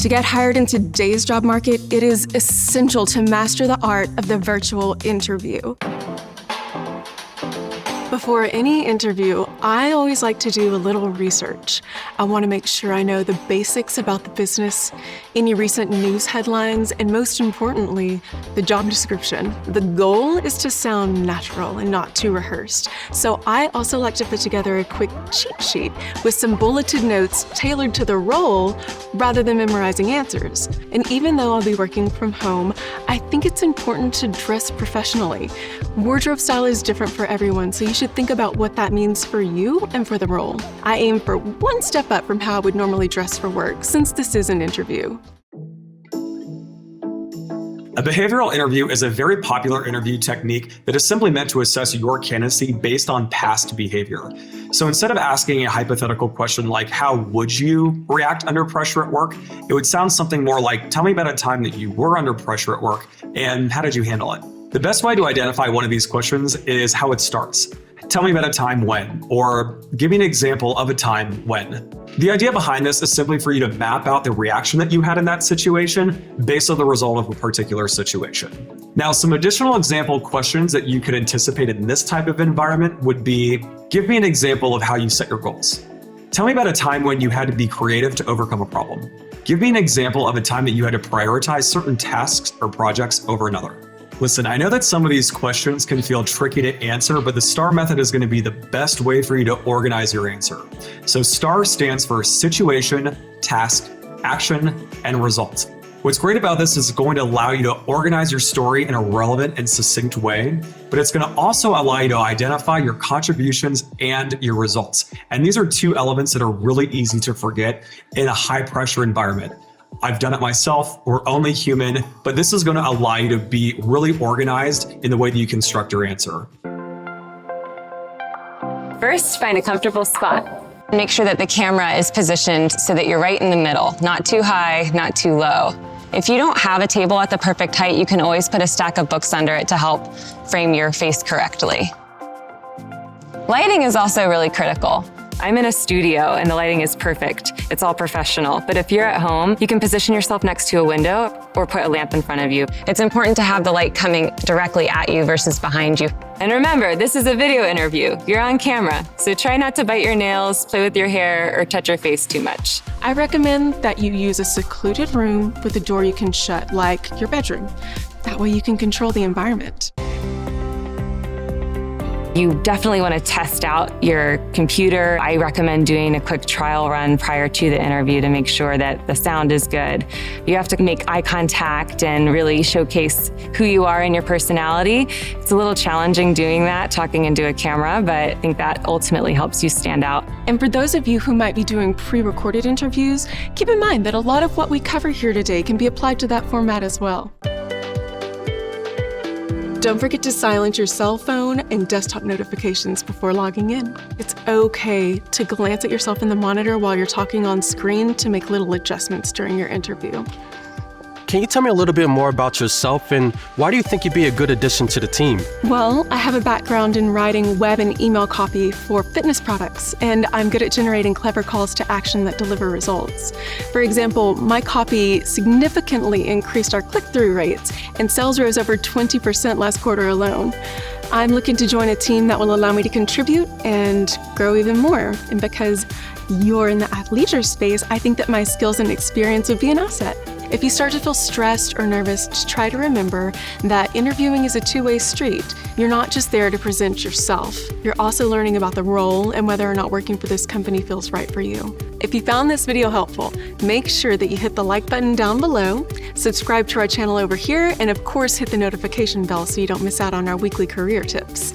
To get hired in today's job market, it is essential to master the art of the virtual interview. Before any interview, I always like to do a little research. I want to make sure I know the basics about the business, any recent news headlines, and most importantly, the job description. The goal is to sound natural and not too rehearsed. So I also like to put together a quick cheat sheet with some bulleted notes tailored to the role rather than memorizing answers. And even though I'll be working from home, I think it's important to dress professionally. Wardrobe style is different for everyone, so you should think about what that means for you and for the role. I aim for one step up from how I would normally dress for work, since this is an interview. A behavioral interview is a very popular interview technique that is simply meant to assess your candidacy based on past behavior. So instead of asking a hypothetical question like, how would you react under pressure at work? It would sound something more like, tell me about a time that you were under pressure at work and how did you handle it? The best way to identify one of these questions is how it starts. Tell me about a time when, or give me an example of a time when. The idea behind this is simply for you to map out the reaction that you had in that situation based on the result of a particular situation. Now, some additional example questions that you could anticipate in this type of environment would be, give me an example of how you set your goals. Tell me about a time when you had to be creative to overcome a problem. Give me an example of a time that you had to prioritize certain tasks or projects over another. Listen, I know that some of these questions can feel tricky to answer, but the STAR method is going to be the best way for you to organize your answer. So STAR stands for situation, task, action, and result. What's great about this is it's going to allow you to organize your story in a relevant and succinct way, but it's going to also allow you to identify your contributions and your results. And these are two elements that are really easy to forget in a high pressure environment. I've done it myself, we're only human, but this is going to allow you to be really organized in the way that you construct your answer. First, find a comfortable spot. Make sure that the camera is positioned so that you're right in the middle, not too high, not too low. If you don't have a table at the perfect height, you can always put a stack of books under it to help frame your face correctly. Lighting is also really critical. I'm in a studio and the lighting is perfect. It's all professional. But if you're at home, you can position yourself next to a window or put a lamp in front of you. It's important to have the light coming directly at you versus behind you. And remember, this is a video interview. You're on camera, so try not to bite your nails, play with your hair, or touch your face too much. I recommend that you use a secluded room with a door you can shut, like your bedroom. That way you can control the environment. You definitely want to test out your computer. I recommend doing a quick trial run prior to the interview to make sure that the sound is good. You have to make eye contact and really showcase who you are and your personality. It's a little challenging doing that, talking into a camera, but I think that ultimately helps you stand out. And for those of you who might be doing pre-recorded interviews, keep in mind that a lot of what we cover here today can be applied to that format as well. Don't forget to silence your cell phone and desktop notifications before logging in. It's okay to glance at yourself in the monitor while you're talking on screen to make little adjustments during your interview. Can you tell me a little bit more about yourself and why do you think you'd be a good addition to the team? Well, I have a background in writing web and email copy for fitness products, and I'm good at generating clever calls to action that deliver results. For example, my copy significantly increased our click-through rates, and sales rose over 20% last quarter alone. I'm looking to join a team that will allow me to contribute and grow even more. And because you're in the athleisure space, I think that my skills and experience would be an asset. If you start to feel stressed or nervous, just try to remember that interviewing is a two-way street. You're not just there to present yourself. You're also learning about the role and whether or not working for this company feels right for you. If you found this video helpful, make sure that you hit the like button down below, subscribe to our channel over here, and of course hit the notification bell so you don't miss out on our weekly career tips.